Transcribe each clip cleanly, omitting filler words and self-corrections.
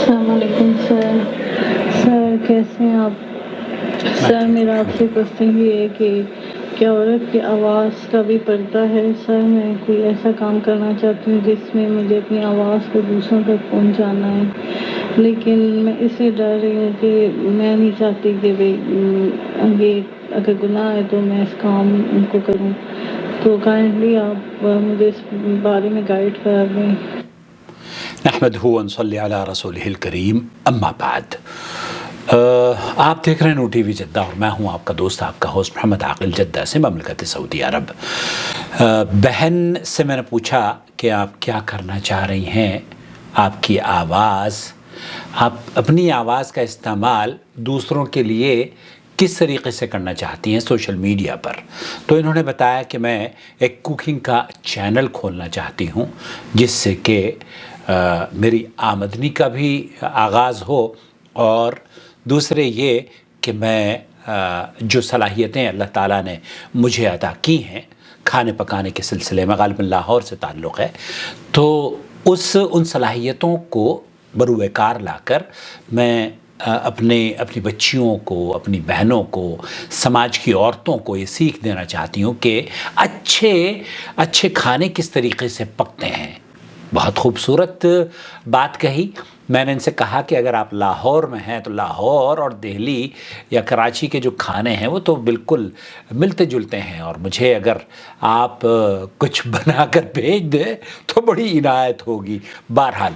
السلام علیکم سر. سر کیسے ہیں آپ؟ سر میرا آپ سے کوشچن یہ ہے کہ کیا عورت کی آواز کا بھی پردہ ہے؟ سر میں کوئی ایسا کام کرنا چاہتی ہوں جس میں مجھے اپنی آواز کو دوسروں تک پہنچانا ہے، لیکن میں اس سے ڈر رہی ہوں کہ میں نہیں چاہتی کہ یہ اگر گناہ ہے تو میں اس کام کو کروں. تو کائنڈلی آپ مجھے اس بارے میں گائیڈ کر دیں. نحمدہ ونصلی علی رسولہ الکریم، اما بعد. آپ دیکھ رہے ہیں نو ٹی وی جدہ اور میں ہوں آپ کا دوست، آپ کا ہوسٹ محمد عاقل، جدہ سے، مملکت سعودی عرب. بہن سے میں نے پوچھا کہ آپ کیا کرنا چاہ رہی ہیں، آپ کی آواز، آپ اپنی آواز کا استعمال دوسروں کے لیے کس طریقے سے کرنا چاہتی ہیں سوشل میڈیا پر. تو انہوں نے بتایا کہ میں ایک کوکنگ کا چینل کھولنا چاہتی ہوں جس سے کہ میری آمدنی کا بھی آغاز ہو، اور دوسرے یہ کہ میں جو صلاحیتیں اللہ تعالیٰ نے مجھے عطا کی ہیں کھانے پکانے کے سلسلے میں، غالباً لاہور سے تعلق ہے، تو ان صلاحیتوں کو بروئے کار لا کر میں اپنی بچیوں کو، اپنی بہنوں کو، سماج کی عورتوں کو یہ سیکھ دینا چاہتی ہوں کہ اچھے کھانے کس طریقے سے پکتے ہیں. بہت خوبصورت بات کہی. میں نے ان سے کہا کہ اگر آپ لاہور میں ہیں تو لاہور اور دہلی یا کراچی کے جو کھانے ہیں وہ تو بالکل ملتے جلتے ہیں، اور مجھے اگر آپ کچھ بنا کر بھیج دیں تو بڑی عنایت ہوگی. بہرحال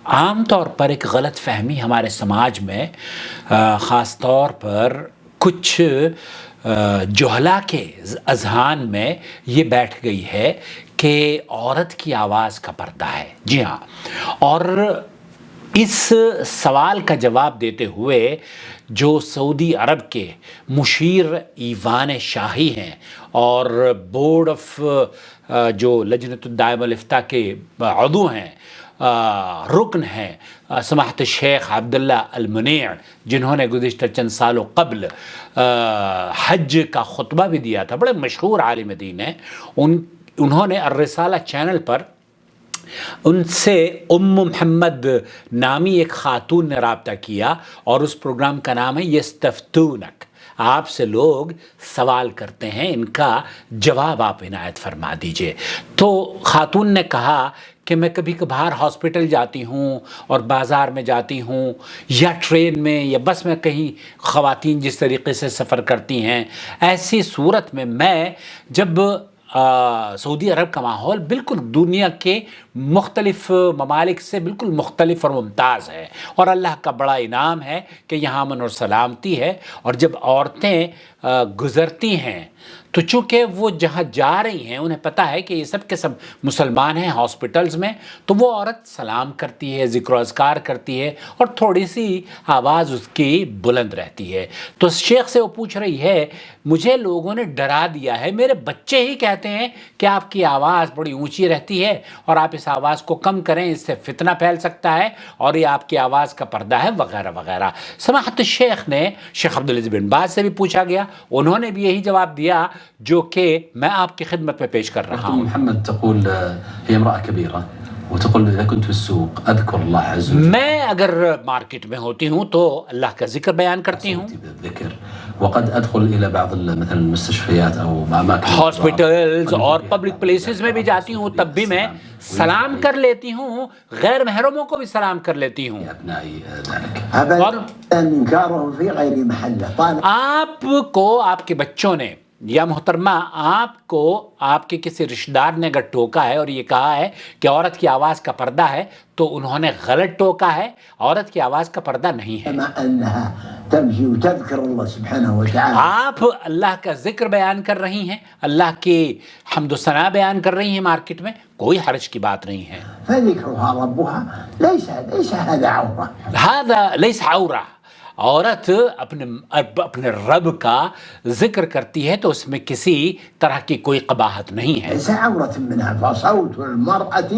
عام طور پر ایک غلط فہمی ہمارے سماج میں، خاص طور پر کچھ جہلا کے اذہان میں یہ بیٹھ گئی ہے کہ عورت کی آواز کا پردہ ہے. جی ہاں، اور اس سوال کا جواب دیتے ہوئے جو سعودی عرب کے مشیر ایوان شاہی ہیں اور بورڈ آف جو لجنۃ الدائمہ الافتاء کے عضو ہیں، رکن ہیں، سماحت الشیخ عبداللہ المنیع، جنہوں نے گزشتہ چند سالوں قبل حج کا خطبہ بھی دیا تھا، بڑے مشہور عالم دین ہیں. انہوں نے الرسالہ چینل پر ان سے محمد نامی ایک خاتون نے رابطہ کیا، اور اس پروگرام کا نام ہے یستفتونک. آپ سے لوگ سوال کرتے ہیں، ان کا جواب آپ عنایت فرما دیجئے. تو خاتون نے کہا کہ میں کبھی کبھار ہاسپٹل جاتی ہوں اور بازار میں جاتی ہوں یا ٹرین میں یا بس میں، کہیں خواتین جس طریقے سے سفر کرتی ہیں، ایسی صورت میں جب سعودی عرب کا ماحول بالکل دنیا کے مختلف ممالک سے بالکل مختلف اور ممتاز ہے، اور اللہ کا بڑا انعام ہے کہ یہاں امن اور سلامتی ہے، اور جب عورتیں گزرتی ہیں تو چونکہ وہ جہاں جا رہی ہیں انہیں پتہ ہے کہ یہ سب کے سب مسلمان ہیں ہاسپٹلز میں، تو وہ عورت سلام کرتی ہے، ذکر و اذکار کرتی ہے، اور تھوڑی سی آواز اس کی بلند رہتی ہے. تو شیخ سے وہ پوچھ رہی ہے، مجھے لوگوں نے ڈرا دیا ہے، میرے بچے ہی کہتے ہیں کہ آپ کی آواز بڑی اونچی رہتی ہے اور آپ اس آواز کو کم کریں، اس سے فتنہ پھیل سکتا ہے اور یہ آپ کی آواز کا پردہ ہے، وغیرہ وغیرہ. سماحت الشیخ نے شیخ عبدالعزیز بن باز سے بھی پوچھا گیا، انہوں نے بھی یہی جواب دیا جو کہ میں آپ کی خدمت میں پیش کر رہا ہوں. محمد تقول هي امرأة كبيرة وتقول إذا كنت في السوق أذكر الله عز وجل. میں اگر مارکیٹ میں ہوتی ہوں تو اللہ کا ذکر بیان کرتی ہوں، بالذكر وقد أدخل إلى بعض مثلا المستشفيات أو أماكن ہاسپٹلز اور پبلک پلیسز میں بھی جاتی ہوں، تب بھی میں سلام کر لیتی ہوں، غیر محرموں کو بھی سلام کر لیتی ہوں. اور آپ کو آپ کے بچوں نے یا محترمہ آپ کو آپ کے کسی رشتہ دار نے اگر ٹوکا ہے اور یہ کہا ہے کہ عورت کی آواز کا پردہ ہے، تو انہوں نے غلط ٹوکا ہے. عورت کی آواز کا پردہ نہیں ہے. آپ اللہ کا ذکر بیان کر رہی ہیں، اللہ کی حمد و ثنا بیان کر رہی ہیں مارکیٹ میں، کوئی حرج کی بات نہیں ہے. هذا ليس عورة. عورت اپنے رب کا ذکر کرتی ہے تو اس میں کسی طرح کی کوئی قباحت نہیں ہے. ليس عورة منها فصوت المرأة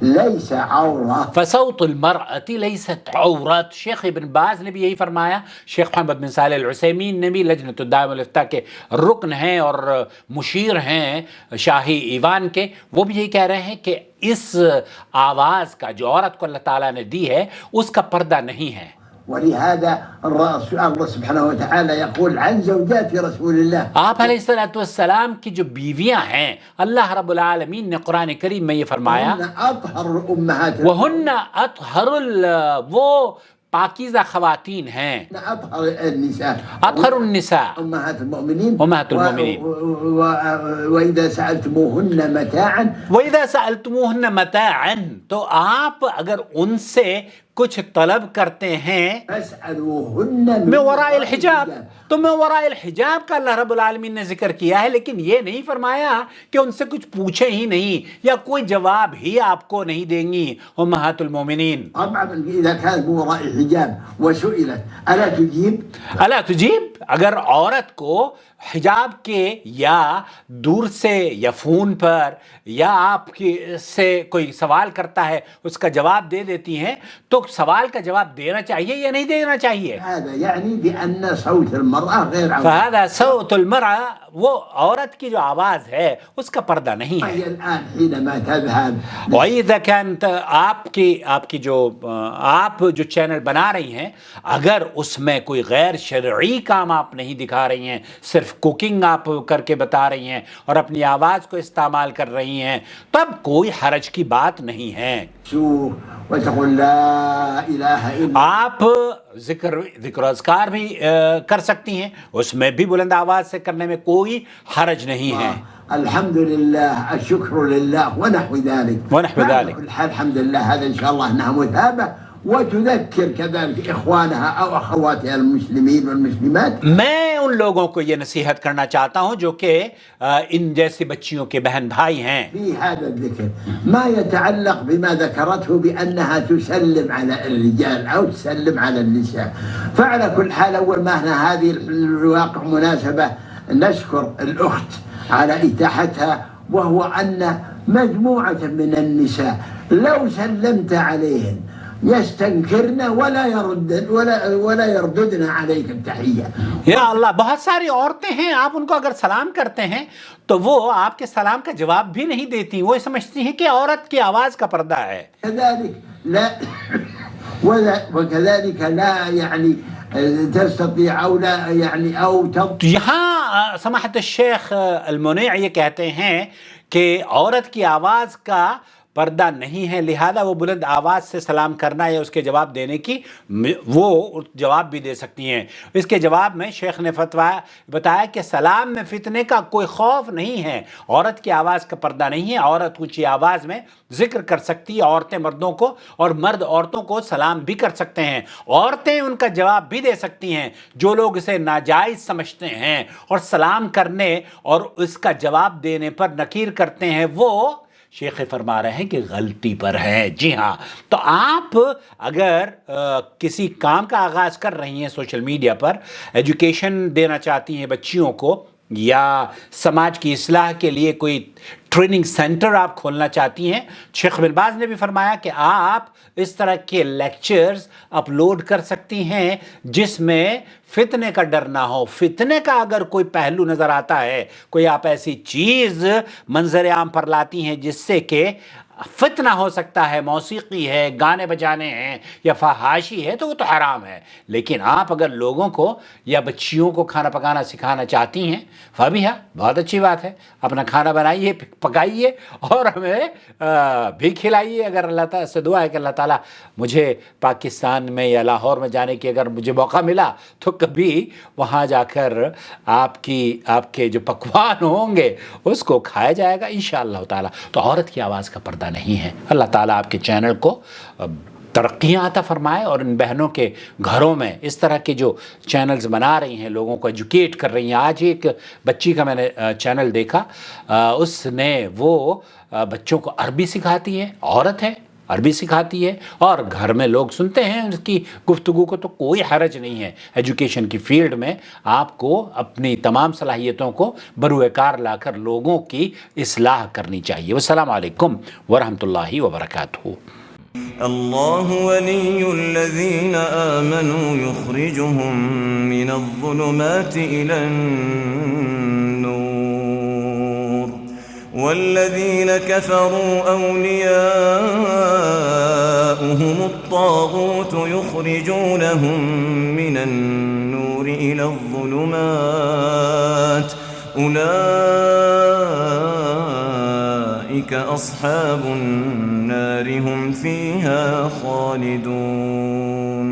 ليس عورة. فصوت المرأة ليست عورت. شیخ ابن باز نے بھی یہی فرمایا, شیخ محمد بن صالح العثیمین نے بھی, لجنۃ الدائمہ والافتاء کے رکن ہیں اور مشیر ہیں شاہی ایوان کے, وہ بھی یہی کہہ رہے ہیں کہ اس آواز کا جو عورت کو اللہ تعالیٰ نے دی ہے اس کا پردہ نہیں ہے. ولهذا الله سبحانه وتعالى يقول عن زوجات رسول الله, آپ علیہ الصلوۃ والسلام کی جو بیویاں ہیں اللہ رب العالمین نے قرآن کریم میں یہ فرمایا وهن أطهر أمهات وَهُنَّ أَطْهَرُ وہ پاکیزہ خواتین ہیں, أطهر النساء اطہر النساء أمهات المؤمنين أمهات المؤمنين. وإذا سألتموهن متاعا وَإِذَا سَأَلْتُمُوهُنَّ مَتَاعًا تو آپ اگر ان سے کچھ طلب کرتے ہیں فاسألوهن میں وراء الحجاب, تو میں وراء الحجاب کا اللہ رب العالمین نے ذکر کیا ہے, لیکن یہ نہیں فرمایا کہ ان سے کچھ پوچھیں ہی نہیں یا کوئی جواب ہی آپ کو نہیں دیں گی امہات المومنین. طبعا إذا كانت من وراء الحجاب وسئلت ألا تجيب؟ الا تجیب, اگر عورت کو حجاب کے یا دور سے یا فون پر یا آپ کی سے کوئی سوال کرتا ہے اس کا جواب دے دیتی ہیں تو سوال کا جواب دینا چاہیے یا نہیں دینا چاہیے. هذا يعني بأن صوت المرأة غير عورة. فهذا صوت المرأة, وہ عورت کی جو آواز ہے اس کا پردہ نہیں ہے. هي الآن حينما تذهب وَإِذَا كَانَتْ آپ کی جو آپ جو چینل بنا رہی ہیں اگر اس میں کوئی غیر شرعی کام آپ نہیں دکھا رہی ہیں, صرف کوکنگ آپ کر کے بتا رہی ہیں اور اپنی آواز کو استعمال کر رہی ہیں, تب کوئی حرج کی بات نہیں ہے. وتقول لا إله إلا آپ ذکر و اذکار بھی کر سکتی ہیں, اس میں بھی بلند آواز سے کرنے میں کوئی حرج نہیں ہے. الحمد لله الشكر لله ونحو ذلك. الحمد لله هذا إن شاء الله أنها مثابة وتذكر كذلك إخوانها أو أخواتها المسلمين والمسلمات. میں ان لوگوں کو یہ نصیحت کرنا چاہتا ہوں جو کہ ان جیسی بچیوں کے بہن بھائی ہیں. في هذا الذكر ما يتعلق بما ذكرته بأنها تسلم على الرجال أو تسلم على النساء. فعلى كل حال أول ما هنا هذه الواقع مناسبة نشكر الأخت على إتاحتها, وهو أن مجموعة من النساء لو سلمت عليهن يستنكرن ولا يرددن عليك التحية. یا اللہ, بہت ساری عورتیں ہیں آپ ان کو اگر سلام کرتے ہیں تو وہ آپ کے سلام کا جواب بھی نہیں دیتی, وہ سمجھتی ہیں کہ عورت کی آواز کا پردہ ہے. وكذلك لا يعني تستطيع أو لا يعني أو تو یہاں سماحت الشیخ المنیع یہ کہتے ہیں کہ عورت کی آواز کا پردہ نہیں ہے, لہذا وہ بلند آواز سے سلام کرنا یا اس کے جواب دینے کی وہ جواب بھی دے سکتی ہیں. اس کے جواب میں شیخ نے بتایا کہ سلام میں فتنے کا کوئی خوف نہیں ہے, عورت کی آواز کا پردہ نہیں ہے, عورت اونچی آواز میں ذکر کر سکتی ہے, عورتیں مردوں کو اور مرد عورتوں کو سلام بھی کر سکتے ہیں, عورتیں ان کا جواب بھی دے سکتی ہیں. جو لوگ اسے ناجائز سمجھتے ہیں اور سلام کرنے اور اس کا جواب دینے پر نکیر کرتے ہیں وہ شیخ فرما رہے ہیں کہ غلطی پر ہے. جی ہاں, تو آپ اگر کسی کام کا آغاز کر رہی ہیں سوشل میڈیا پر, ایجوکیشن دینا چاہتی ہیں بچیوں کو یا سماج کی اصلاح کے لیے کوئی ٹریننگ سینٹر آپ کھولنا چاہتی ہیں, شیخ بن باز نے بھی فرمایا کہ آپ اس طرح کے لیکچرز اپلوڈ کر سکتی ہیں جس میں فتنے کا ڈر نہ ہو. فتنے کا اگر کوئی پہلو نظر آتا ہے, کوئی آپ ایسی چیز منظر عام پر لاتی ہیں جس سے کہ فتنہ ہو سکتا ہے, موسیقی ہے, گانے بجانے ہیں یا فحاشی ہے, تو وہ تو حرام ہے. لیکن آپ اگر لوگوں کو یا بچیوں کو کھانا پکانا سکھانا چاہتی ہیں, فبیہا, بہت اچھی بات ہے, اپنا کھانا بنائیے, پکائیے اور ہمیں بھی کھلائیے. اگر اللہ تعالیٰ سے دعا ہے کہ اللہ تعالیٰ مجھے پاکستان میں یا لاہور میں جانے کی اگر مجھے موقع ملا تو کبھی وہاں جا کر آپ کے جو پکوان ہوں گے اس کو کھایا جائے گا انشاءاللہ تعالیٰ. تو عورت کی آواز کا پردہ نہیں ہے. اللہ تعالیٰ آپ کے چینل کو ترقیاں عطا فرمائے اور ان بہنوں کے گھروں میں اس طرح کے جو چینلز بنا رہی ہیں, لوگوں کو ایجوکیٹ کر رہی ہیں. آج ایک بچی کا میں نے چینل دیکھا, اس نے وہ بچوں کو عربی سکھاتی ہے, عورت ہے, عربی سکھاتی ہے اور گھر میں لوگ سنتے ہیں اس کی گفتگو کو، تو کوئی حرج نہیں ہے۔ ایجوکیشن کی فیلڈ میں آپ کو اپنی تمام صلاحیتوں کو بروئے کار لا کر لوگوں کی اصلاح کرنی چاہیے۔ والسلام علیکم ورحمۃ اللہ وبرکاتہ۔ اللہ ولی الذین آمنوا یخرجهم من الظلمات إلى النور والذین كفروا أولیاؤهم الطاغوت یخرجونهم من النور إلى الظلمات أولئك أصحاب النار هم فيها خالدون۔